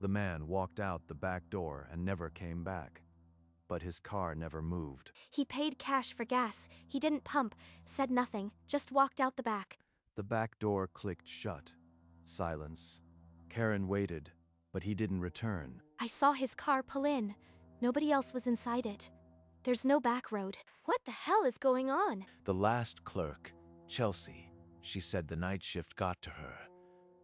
The man walked out the back door and never came back. But his car never moved. He paid cash for gas. He didn't pump, said nothing, just walked out the back. The back door clicked shut. Silence. Karen waited, but he didn't return. I saw his car pull in. Nobody else was inside it. There's no back road. What the hell is going on? The last clerk, Chelsea, she said the night shift got to her,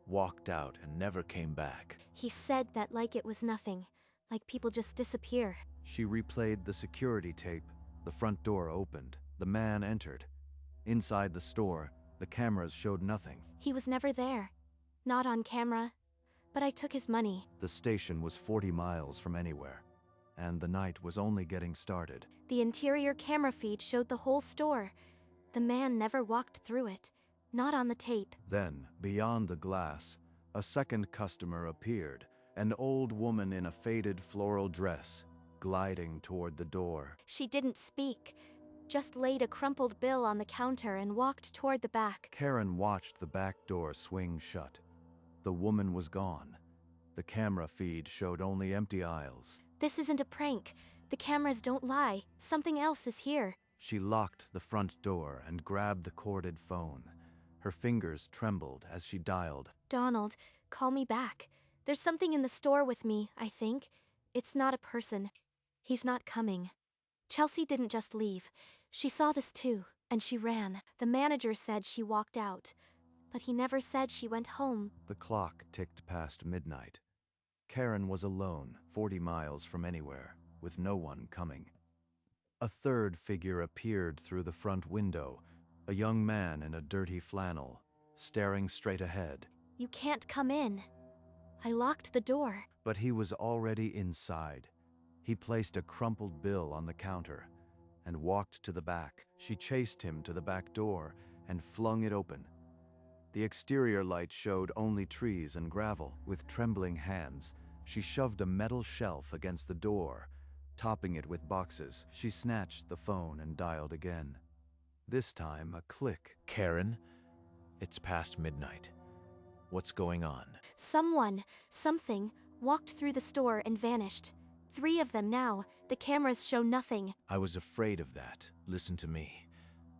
walked out and never came back. He said that like it was nothing, like people just disappear. She replayed the security tape. The front door opened. The man entered. Inside the store, the cameras showed nothing. He was never there. Not on camera. But I took his money. The station was 40 miles from anywhere, and the night was only getting started. The interior camera feed showed the whole store. The man never walked through it. Not on the tape. Then, beyond the glass, a second customer appeared, an old woman in a faded floral dress, gliding toward the door. She didn't speak, just laid a crumpled bill on the counter and walked toward the back. Karen watched the back door swing shut. The woman was gone. The camera feed showed only empty aisles. This isn't a prank. The cameras don't lie. Something else is here. She locked the front door and grabbed the corded phone. Her fingers trembled as she dialed. Donald, call me back. There's something in the store with me, I think. It's not a person. He's not coming. Chelsea didn't just leave. She saw this too, and she ran. The manager said she walked out, but he never said she went home. The clock ticked past midnight. Karen was alone, 40 miles from anywhere, with no one coming. A third figure appeared through the front window, a young man in a dirty flannel, staring straight ahead. You can't come in. I locked the door. But he was already inside. He placed a crumpled bill on the counter and walked to the back. She chased him to the back door and flung it open. The exterior light showed only trees and gravel. With trembling hands, she shoved a metal shelf against the door, topping it with boxes. She snatched the phone and dialed again. This time, a click. Karen, it's past midnight. What's going on? Something, walked through the store and vanished. 3 of them now. The cameras show nothing. I was afraid of that. Listen to me.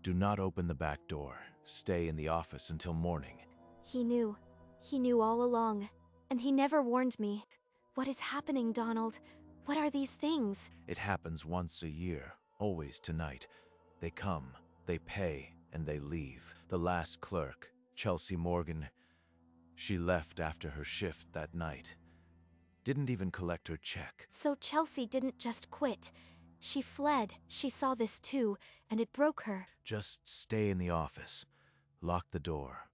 Do not open the back door. Stay in the office until morning. He knew. He knew all along. And he never warned me. What is happening, Donald? What are these things? It happens once a year, always tonight. They come, they pay, and they leave. The last clerk, Chelsea Morgan, she left after her shift that night. Didn't even collect her check. So Chelsea didn't just quit. She fled. She saw this too, and it broke her. Just stay in the office. Lock the door.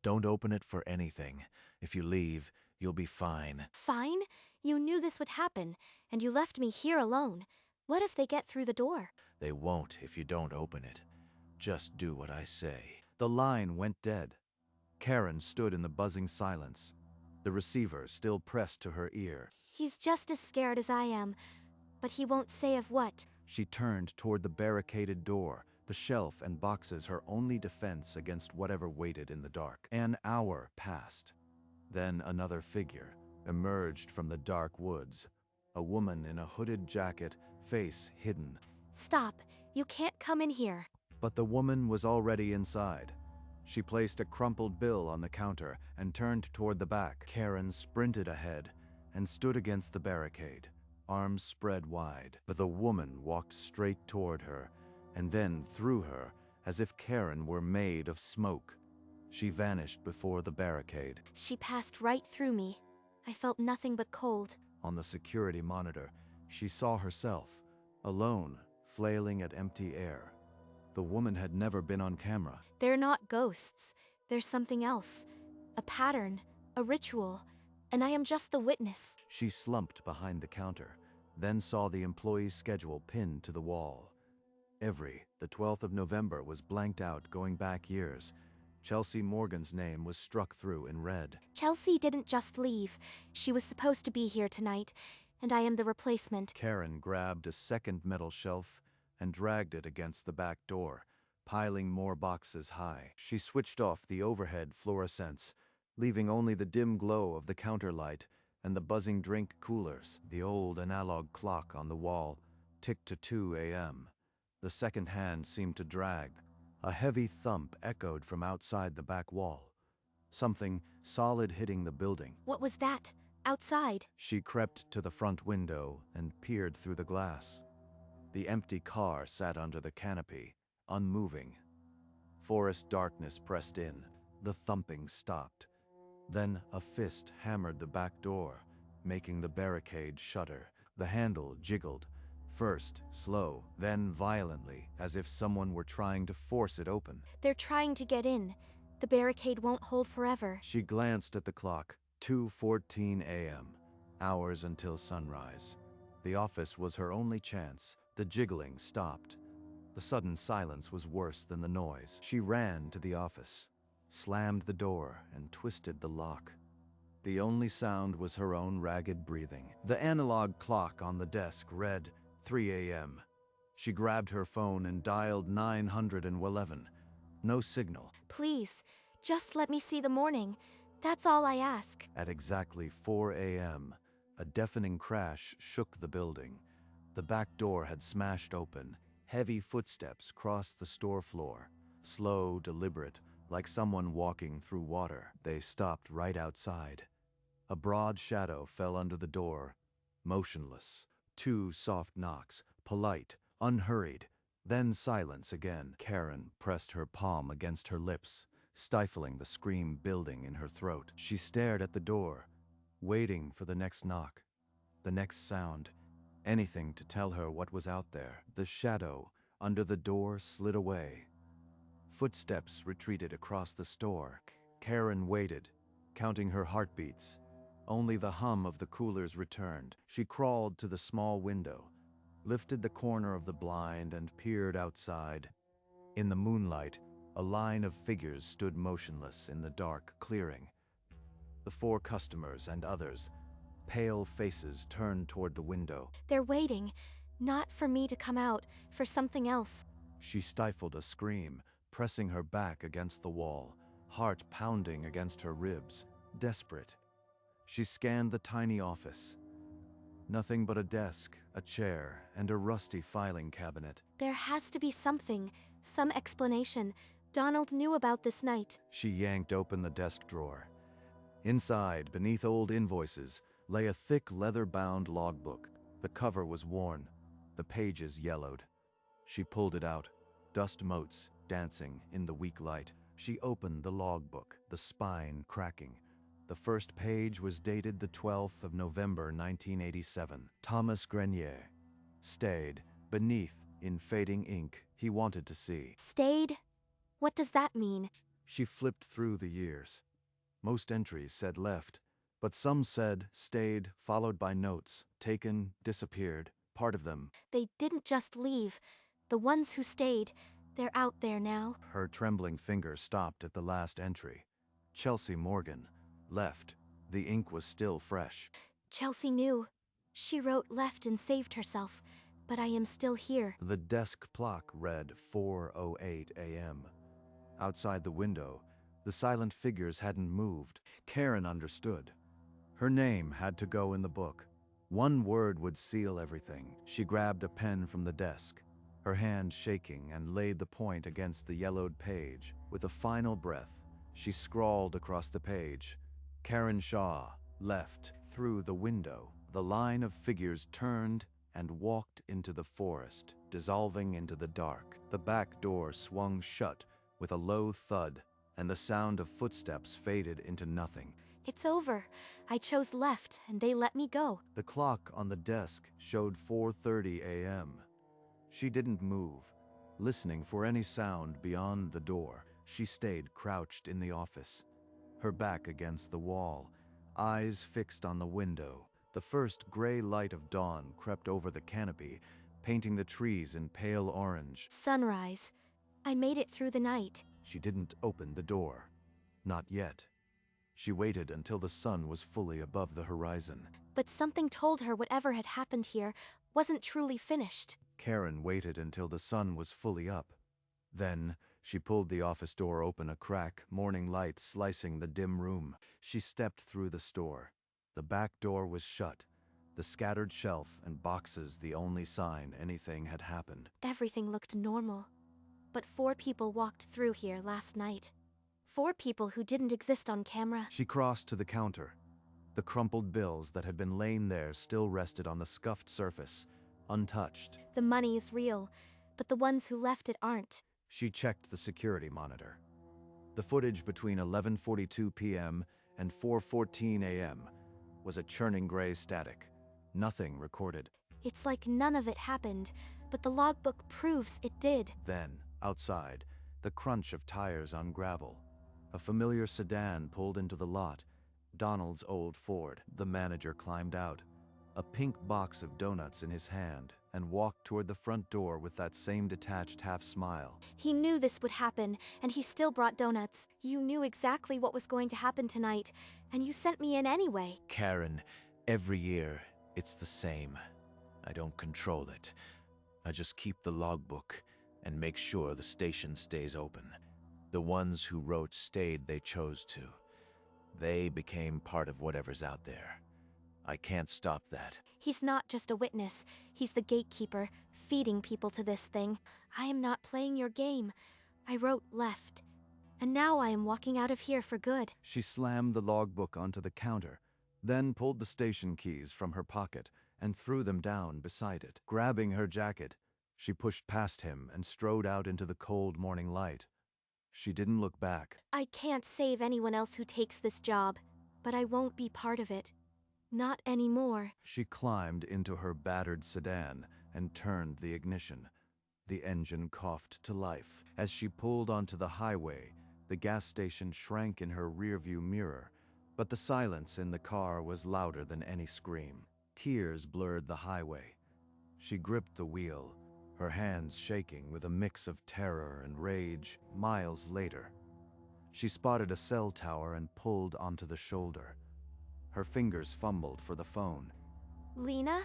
Don't open it for anything. If you leave, you'll be fine. Fine? You knew this would happen, and you left me here alone. What if they get through the door? They won't if you don't open it. Just do what I say. The line went dead. Karen stood in the buzzing silence, the receiver still pressed to her ear. He's just as scared as I am, but he won't say of what. She turned toward the barricaded door, the shelf and boxes her only defense against whatever waited in the dark. An hour passed. Then another figure emerged from the dark woods, a woman in a hooded jacket, face hidden. Stop! You can't come in here. But the woman was already inside. She placed a crumpled bill on the counter and turned toward the back. Karen sprinted ahead and stood against the barricade, arms spread wide. But the woman walked straight toward her and then through her as if Karen were made of smoke. She vanished before the barricade. She passed right through me. I felt nothing but cold. On the security monitor, she saw herself, alone, flailing at empty air. The woman had never been on camera. They're not ghosts. There's something else. A pattern, a ritual, and I am just the witness. She slumped behind the counter, then saw the employee's schedule pinned to the wall. The 12th of November was blanked out going back years. Chelsea Morgan's name was struck through in red. Chelsea didn't just leave. She was supposed to be here tonight, and I am the replacement. Karen grabbed a second metal shelf and dragged it against the back door, piling more boxes high. She switched off the overhead fluorescents, leaving only the dim glow of the counter light and the buzzing drink coolers. The old analog clock on the wall ticked to 2 a.m. The second hand seemed to drag. A heavy thump echoed from outside the back wall. Something solid hitting the building. What was that? Outside? She crept to the front window and peered through the glass. The empty car sat under the canopy, unmoving. Forest darkness pressed in. The thumping stopped. Then a fist hammered the back door, making the barricade shudder. The handle jiggled, first slow, then violently, as if someone were trying to force it open. They're trying to get in. The barricade won't hold forever. She glanced at the clock. 2:14 a.m. Hours until sunrise. The office was her only chance. The jiggling stopped. The sudden silence was worse than the noise. She ran to the office, slammed the door, and twisted the lock. The only sound was her own ragged breathing. The analog clock on the desk read 3 a.m. She grabbed her phone and dialed 911. No signal. Please, just let me see the morning. That's all I ask. At exactly 4 a.m., a deafening crash shook the building. The back door had smashed open. Heavy footsteps crossed the store floor. Slow, deliberate, like someone walking through water. They stopped right outside. A broad shadow fell under the door, motionless. 2 soft knocks, polite, unhurried. Then silence again. Karen pressed her palm against her lips, stifling the scream building in her throat. She stared at the door, waiting for the next knock, the next sound, anything to tell her what was out there. The shadow under the door slid away. Footsteps retreated across the store. Karen waited, counting her heartbeats. Only the hum of the coolers returned. She crawled to the small window, lifted the corner of the blind, and peered outside. In the moonlight, a line of figures stood motionless in the dark clearing. The 4 customers and others, pale faces turned toward the window. They're waiting, not for me to come out, for something else. She stifled a scream, pressing her back against the wall, heart pounding against her ribs, desperate. She scanned the tiny office. Nothing but a desk, a chair, and a rusty filing cabinet. There has to be something, some explanation. Donald knew about this night. She yanked open the desk drawer. Inside, beneath old invoices, lay a thick leather-bound logbook. The cover was worn, the pages yellowed. She pulled it out, dust motes dancing in the weak light. She opened the logbook, the spine cracking. The first page was dated the 12th of November, 1987. Thomas Grenier stayed. Beneath, in fading ink, he wanted to see. Stayed? What does that mean? She flipped through the years. Most entries said left, but some said stayed, followed by notes, taken, disappeared, part of them. They didn't just leave. The ones who stayed, they're out there now. Her trembling finger stopped at the last entry. Chelsea Morgan left. The ink was still fresh. Chelsea knew. She wrote left and saved herself, but I am still here. The desk clock read 4:08 a.m. Outside the window, the silent figures hadn't moved. Karen understood. Her name had to go in the book. One word would seal everything. She grabbed a pen from the desk, her hand shaking, and laid the point against the yellowed page. With a final breath, she scrawled across the page, Karen Shaw, left, through the window. The line of figures turned and walked into the forest, dissolving into the dark. The back door swung shut with a low thud, and the sound of footsteps faded into nothing. It's over. I chose left, and they let me go. The clock on the desk showed 4:30 a.m. She didn't move, listening for any sound beyond the door. She stayed crouched in the office, her back against the wall, eyes fixed on the window. The first gray light of dawn crept over the canopy, painting the trees in pale orange. Sunrise. I made it through the night. She didn't open the door. Not yet. She waited until the sun was fully above the horizon. But something told her whatever had happened here wasn't truly finished. Karen waited until the sun was fully up. Then, she pulled the office door open a crack, morning light slicing the dim room. She stepped through the store. The back door was shut, the scattered shelf and boxes the only sign anything had happened. Everything looked normal. But 4 people walked through here last night. 4 people who didn't exist on camera. She crossed to the counter. The crumpled bills that had been laying there still rested on the scuffed surface, untouched. The money is real, but the ones who left it aren't. She checked the security monitor. The footage between 11:42 p.m. and 4:14 a.m. was a churning gray static. Nothing recorded. It's like none of it happened, but the logbook proves it did. Then, outside, the crunch of tires on gravel. A familiar sedan pulled into the lot. Donald's old Ford. The manager climbed out, a pink box of donuts in his hand, and walked toward the front door with that same detached half-smile. He knew this would happen, and he still brought donuts. You knew exactly what was going to happen tonight, and you sent me in anyway. Karen, every year, it's the same. I don't control it. I just keep the logbook and make sure the station stays open. The ones who wrote stayed they chose to. They became part of whatever's out there. I can't stop that. He's not just a witness. He's the gatekeeper, feeding people to this thing. I am not playing your game. I wrote left. And now I am walking out of here for good. She slammed the logbook onto the counter, then pulled the station keys from her pocket and threw them down beside it. Grabbing her jacket, she pushed past him and strode out into the cold morning light. She didn't look back. I can't save anyone else who takes this job, but I won't be part of it. Not anymore. She climbed into her battered sedan and turned the ignition. The engine coughed to life. As she pulled onto the highway, the gas station shrank in her rearview mirror, but the silence in the car was louder than any scream. Tears blurred the highway. She gripped the wheel, her hands shaking with a mix of terror and rage. Miles later, she spotted a cell tower and pulled onto the shoulder. Her fingers fumbled for the phone. Lena?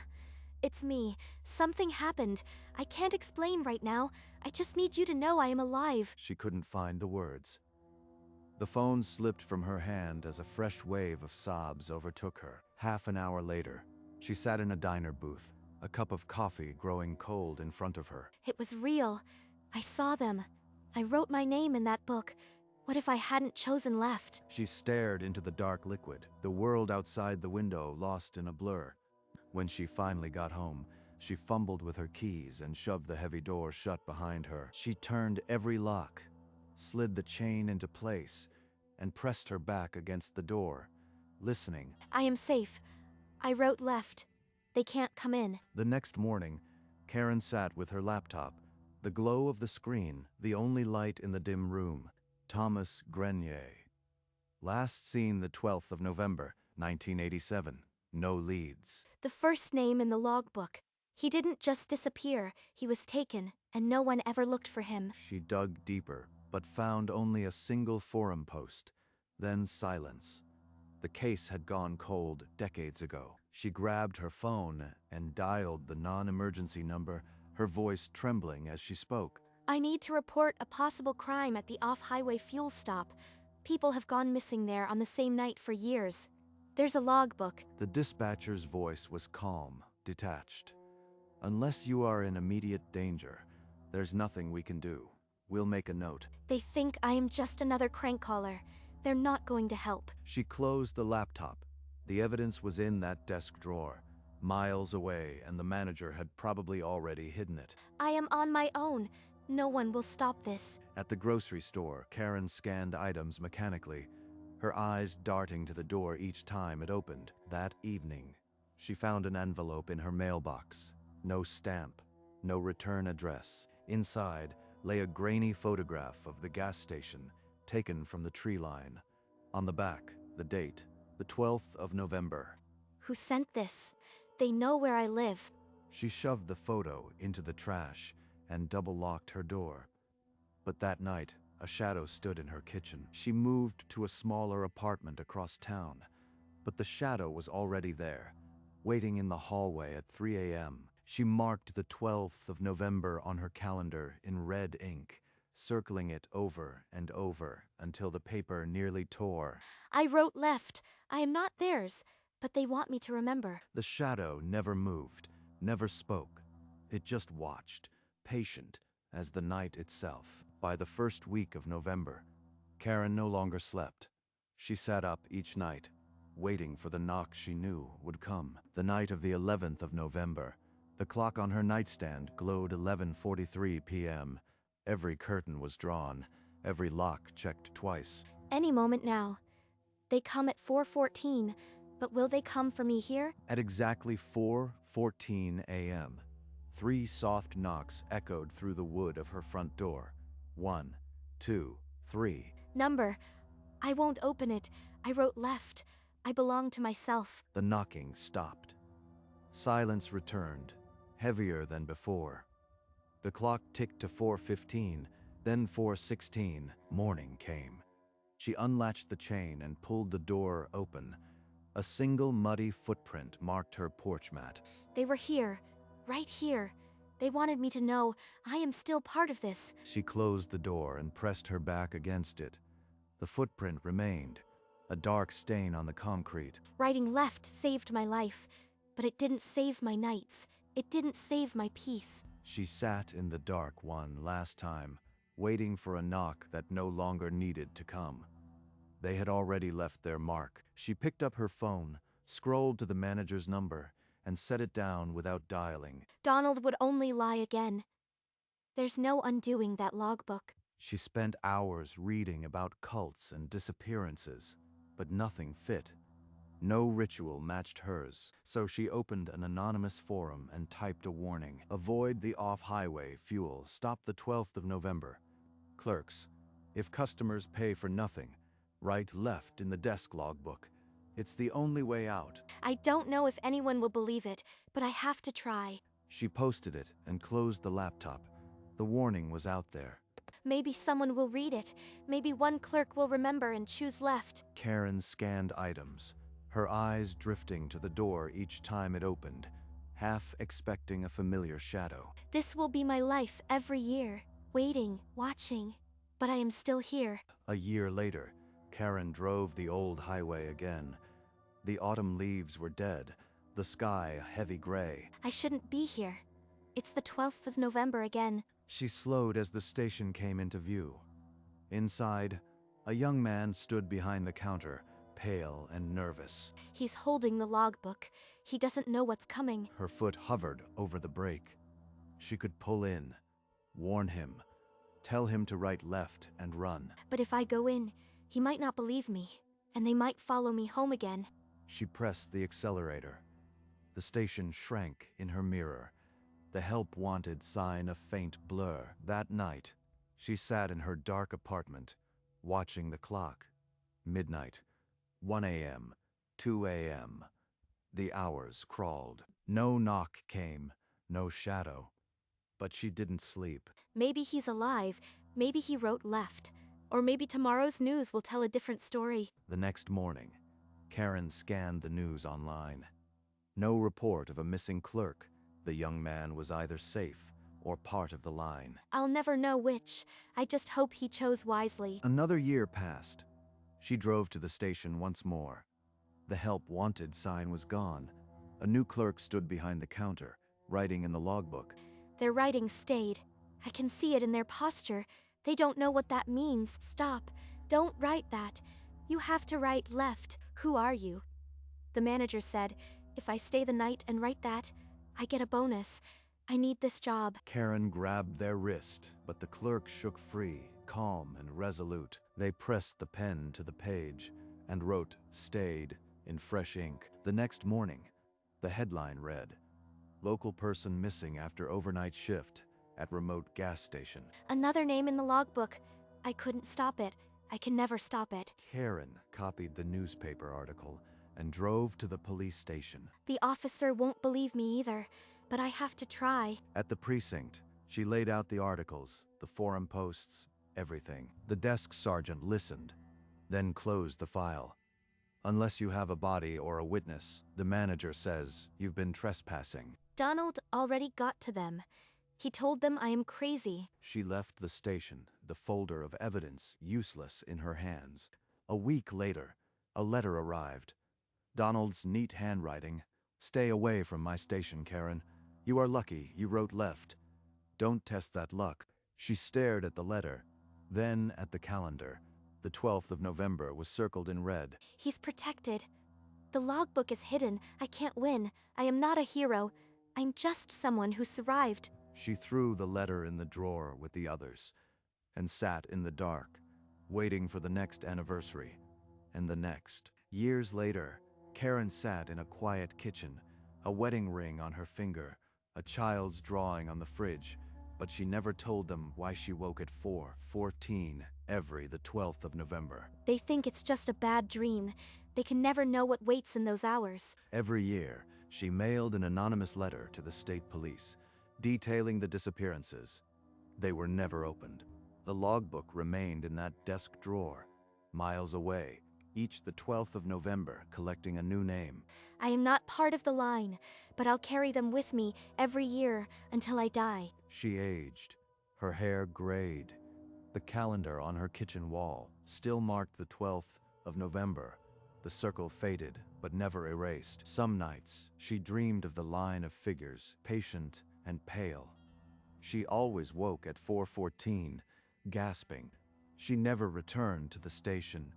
It's me. Something happened. I can't explain right now. I just need you to know I am alive. She couldn't find the words. The phone slipped from her hand as a fresh wave of sobs overtook her. Half an hour later, she sat in a diner booth, a cup of coffee growing cold in front of her. It was real. I saw them. I wrote my name in that book. What if I hadn't chosen left? She stared into the dark liquid, the world outside the window lost in a blur. When she finally got home, she fumbled with her keys and shoved the heavy door shut behind her. She turned every lock, slid the chain into place, and pressed her back against the door, listening. I am safe. I wrote left. They can't come in. The next morning, Karen sat with her laptop, the glow of the screen, the only light in the dim room. Thomas Grenier. Last seen the 12th of November, 1987. No leads. The first name in the logbook. He didn't just disappear. He was taken, and no one ever looked for him. She dug deeper, but found only a single forum post. Then silence. The case had gone cold decades ago. She grabbed her phone and dialed the non-emergency number, her voice trembling as she spoke. I need to report a possible crime at the off-highway fuel stop. People have gone missing there on the same night for years. There's a logbook. The dispatcher's voice was calm, detached. Unless you are in immediate danger, there's nothing we can do. We'll make a note. They think I am just another crank caller. They're not going to help. She closed the laptop. The evidence was in that desk drawer, miles away, and the manager had probably already hidden it. I am on my own. No one will stop this. At the grocery store, Karen scanned items mechanically, her eyes darting to the door each time it opened. That evening, she found an envelope in her mailbox. No stamp, no return address. Inside lay a grainy photograph of the gas station, taken from the tree line. On the back, the date, the 12th of November. Who sent this? They know where I live. She shoved the photo into the trash and double-locked her door. But that night, a shadow stood in her kitchen. She moved to a smaller apartment across town, but the shadow was already there, waiting in the hallway at 3 a.m. She marked the 12th of November on her calendar in red ink, circling it over and over until the paper nearly tore. I wrote left. I am not theirs. but they want me to remember. The shadow never moved, never spoke. It just watched, patient as the night itself. By the first week of November, Karen no longer slept. She sat up each night, waiting for the knock she knew would come. The night of the 11th of November, the clock on her nightstand glowed 11:43 p.m. Every curtain was drawn, every lock checked twice. Any moment now. They come at 4:14, but will they come for me here? At exactly 4:14 a.m., 3 soft knocks echoed through the wood of her front door. 1, 2, 3. Number. I won't open it. I wrote left. I belong to myself. The knocking stopped. Silence returned, heavier than before. The clock ticked to 4:15, then 4:16. Morning came. She unlatched the chain and pulled the door open. A single muddy footprint marked her porch mat. They were here. Right here. They wanted me to know I am still part of this. She closed the door and pressed her back against it. The footprint remained, a dark stain on the concrete. Writing left saved my life, but it didn't save my nights. It didn't save my peace. She sat in the dark one last time, waiting for a knock that no longer needed to come. They had already left their mark. She picked up her phone, scrolled to the manager's number, and set it down without dialing. Donald would only lie again. There's no undoing that logbook. She spent hours reading about cults and disappearances, but nothing fit. No ritual matched hers, so she opened an anonymous forum and typed a warning. Avoid the off-highway fuel. Stop the 12th of November. Clerks, if customers pay for nothing, write left in the desk logbook. It's the only way out. I don't know if anyone will believe it, but I have to try. She posted it and closed the laptop. The warning was out there. Maybe someone will read it. Maybe one clerk will remember and choose left. Karen scanned items, her eyes drifting to the door each time it opened, half expecting a familiar shadow. This will be my life every year. Waiting, watching. But I am still here. A year later, Karen drove the old highway again. The autumn leaves were dead, the sky a heavy gray. I shouldn't be here. It's the 12th of November again. She slowed as the station came into view. Inside, a young man stood behind the counter, pale and nervous. He's holding the logbook. He doesn't know what's coming. Her foot hovered over the brake. She could pull in, warn him, tell him to write left and run. But if I go in, he might not believe me, and they might follow me home again. She pressed the accelerator. The station shrank in her mirror, the help wanted sign a faint blur. That night, she sat in her dark apartment, watching the clock. Midnight, 1 a.m., 2 a.m. The hours crawled. No knock came, no shadow. But she didn't sleep. Maybe he's alive, maybe he wrote left, or maybe tomorrow's news will tell a different story. The next morning, Karen scanned the news online. No report of a missing clerk. The young man was either safe or part of the line. I'll never know which. I just hope he chose wisely. Another year passed. She drove to the station once more. The help wanted sign was gone. A new clerk stood behind the counter, writing in the logbook. Their writing stayed. I can see it in their posture. They don't know what that means. Stop. Don't write that. You have to write left. Who are you? The manager said, if I stay the night and write that, I get a bonus. I need this job. Karen grabbed their wrist, but the clerk shook free, calm and resolute. They pressed the pen to the page and wrote "stayed" in fresh ink. The next morning, the headline read, "Local person missing after overnight shift at remote gas station." Another name in the logbook. I couldn't stop it. I can never stop it. Karen copied the newspaper article and drove to the police station. The officer won't believe me either, but I have to try. At the precinct, she laid out the articles, the forum posts, everything. The desk sergeant listened, then closed the file. "Unless you have a body or a witness, the manager says you've been trespassing." Donald already got to them. He told them I am crazy. She left the station, the folder of evidence useless in her hands. A week later, a letter arrived. Donald's neat handwriting. Stay away from my station, Karen. You are lucky you wrote left. Don't test that luck. She stared at the letter, then at the calendar. The 12th of November was circled in red. He's protected. The logbook is hidden. I can't win. I am not a hero. I'm just someone who survived. She threw the letter in the drawer with the others and sat in the dark, waiting for the next anniversary and the next. Years later, Karen sat in a quiet kitchen, a wedding ring on her finger, a child's drawing on the fridge, but she never told them why she woke at 4:14 every the 12th of November. They think it's just a bad dream. They can never know what waits in those hours. Every year, she mailed an anonymous letter to the state police, detailing the disappearances. They were never opened. The logbook remained in that desk drawer, miles away, each the 12th of November, collecting a new name. I am not part of the line, but I'll carry them with me every year until I die. She aged. Her hair grayed. The calendar on her kitchen wall still marked the 12th of November. The circle faded, but never erased. Some nights, she dreamed of the line of figures, patient and pale. She always woke at 4:14, gasping. She never returned to the station.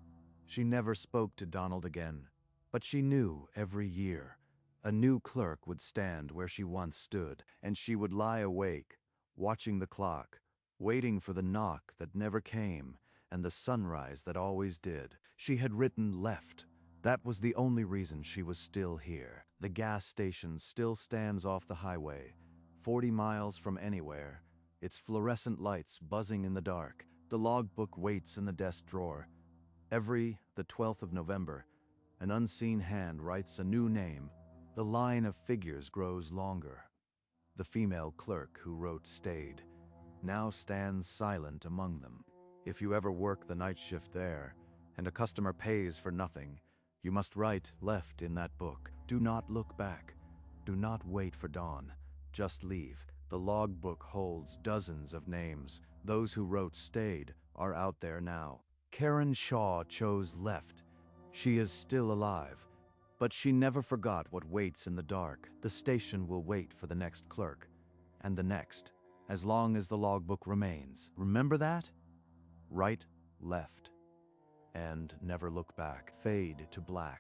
She never spoke to Donald again. But she knew every year a new clerk would stand where she once stood, and she would lie awake, watching the clock, waiting for the knock that never came and the sunrise that always did. She had written left. That was the only reason she was still here. The gas station still stands off the highway, 40 miles from anywhere, its fluorescent lights buzzing in the dark. The logbook waits in the desk drawer. Every the 12th of November, an unseen hand writes a new name. The line of figures grows longer. The female clerk who wrote stayed, now stands silent among them. If you ever work the night shift there, and a customer pays for nothing, you must write left in that book. Do not look back. Do not wait for dawn. Just leave. The logbook holds dozens of names. Those who wrote stayed are out there now. Karen Shaw chose left. She is still alive, but she never forgot what waits in the dark. The station will wait for the next clerk, and the next, as long as the logbook remains. Remember that? Right, left, and never look back. Fade to black.